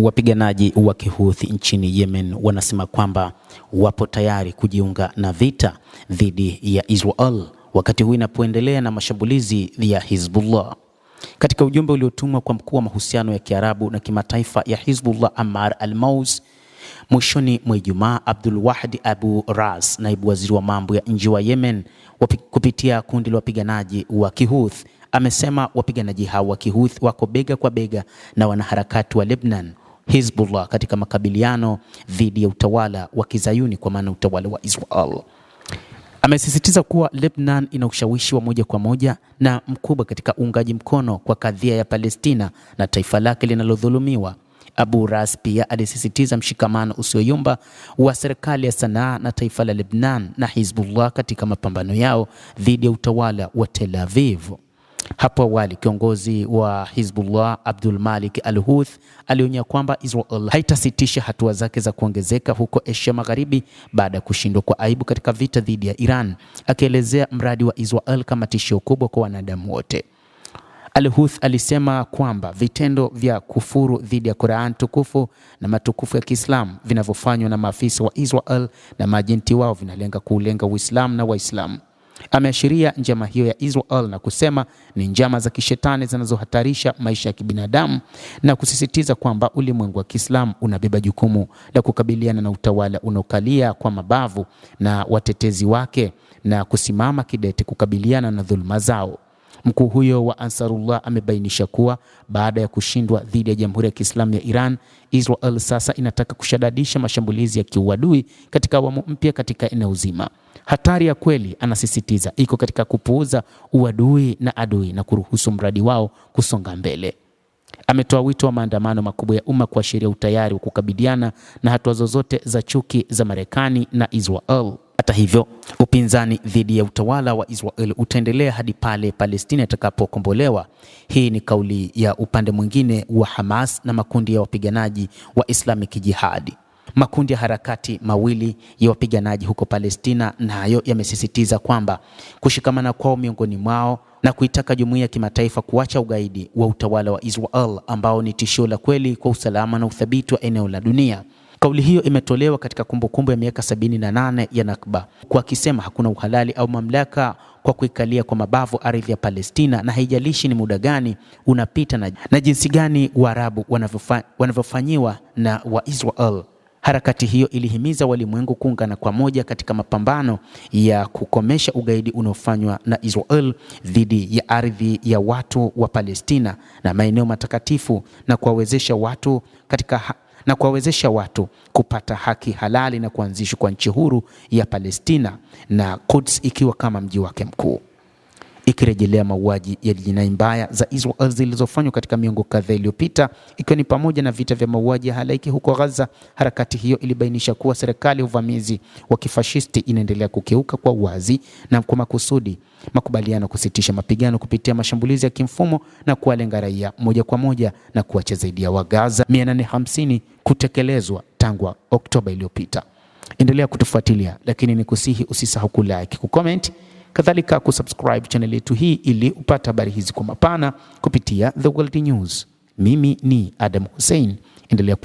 Wapiganaji wa Kihouthi nchini Yemen wanasema kwamba wapo tayari kujiunga na vita dhidi ya Israel wakati huu inapoendelea na mashambulizi ya Hizbullah. Katika ujumbe uliotumwa kwa mkuu wa mahusiano ya Kiarabu na kimataifa ya Hizbullah Ammar al-Mous mwishoni mwa Ijumaa, Abdul Wahid Abu Ras, naibu waziri wa mambo ya nje wa Yemen, kupitia kundi la wapiganaji wa Kihouthi, amesema wapiganaji hao wa Kihouthi wako bega kwa bega na wanaharakati wa Lebanon Hizbullah katika makabiliano dhidi ya utawala wa Kizayuni, kwa maana utawala wa Israel. Amesisitiza kuwa Lebanon ina ushawishi wa moja kwa moja na mkubwa katika uungaji mkono kwa kadhia ya Palestina na taifa lake linalodhulumiwa. Abu Ras pia alisisitiza mshikamano usioyumba wa serikali ya Sanaa na taifa la Lebanon na Hizbullah katika mapambano yao dhidi ya utawala wa Tel Aviv. Hapo awali kiongozi wa Hizbullah Abdul Malik al-Houthi alionya kwamba Israel haitasitisha hatua zake za kuongezeka huko Asia Magharibi baada ya kushindwa kwa aibu katika vita dhidi ya Iran, akielezea mradi wa Israel kama tishio kubwa kwa wanadamu wote. Al-Houthi alisema kwamba vitendo vya kufuru dhidi ya Qur'an tukufu na matukufu ya Kiislamu vinavyofanywa na maafisa wa Israel na majenti wao vinalenga kuulenga Uislamu na Waislamu. Ameashiria njama hiyo ya Israel na kusema ni njama za kishetani zinazohatarisha maisha ya kibinadamu, na kusisitiza kwamba ulimwengu wa Kiislamu unabeba jukumu la kukabiliana na utawala unaokalia kwa mabavu na watetezi wake na kusimama kidete kukabiliana na dhuluma zao. Mkuu huyo wa Ansarullah amebainisha kuwa baada ya kushindwa dhidi ya Jamhuri ya Kiislamu ya Iran, Israel sasa inataka kushadadisha mashambulizi ya kiuadui katika awamu mpya katika eneo zima. Hatari ya kweli, anasisitiza, iko katika kupuuza uadui na adui na kuruhusu mradi wao kusonga mbele. Ametoa wito wa maandamano makubwa ya umma kuashiria utayari wa kukabiliana na hatua zozote za chuki za Marekani na Israel. Hata hivyo, upinzani dhidi ya utawala wa Israel utaendelea hadi pale Palestina itakapokombolewa. Hii ni kauli ya upande mwingine wa Hamas na makundi ya wapiganaji wa Islamic Jihad. Makundi ya harakati mawili ya wapiganaji huko Palestina nayo yamesisitiza kwamba kushikamana kwao miongoni mwao na kuitaka jumuiya ya kimataifa kuacha ugaidi wa utawala wa Israel ambao ni tishio la kweli kwa usalama na uthabiti wa eneo la dunia. Kauli hiyo imetolewa katika kumbukumbu ya miaka 78 ya Nakba, kwa akisema hakuna uhalali au mamlaka kwa kuikalia kwa mabavu ardhi ya Palestina, na haijalishi ni muda gani unapita na jinsi gani Waarabu wanavyofanyiwa na wa Israel. Harakati hiyo ilihimiza walimwengu kuungana kwa moja katika mapambano ya kukomesha ugaidi unaofanywa na Israel dhidi ya ardhi ya watu wa Palestina na maeneo matakatifu, na kuwawezesha watu kupata haki halali na kuanzishwa kwa nchi huru ya Palestina na Quds ikiwa kama mji wake mkuu. Ikirejelea mauaji ya jinai mbaya za Israel zilizofanywa katika miongo kadhaa iliyopita, ikiwa ni pamoja na vita vya mauaji ya halaiki huko Gaza, harakati hiyo ilibainisha kuwa serikali ya uvamizi wa kifashisti inaendelea kukiuka kwa uwazi na kwa makusudi makubaliano kusitisha mapigano kupitia mashambulizi ya kimfumo na kuwalenga raia moja kwa moja, na kuacha zaidi ya Wagaza 850 kutekelezwa tangu Oktoba iliyopita. Endelea kutufuatilia, lakini nikusihi usisahau kulike, kucomment, kadhalika kusubscribe channel yetu hii ili upate habari hizi kwa mapana kupitia The World News. Mimi ni Adam Hussein. Endelea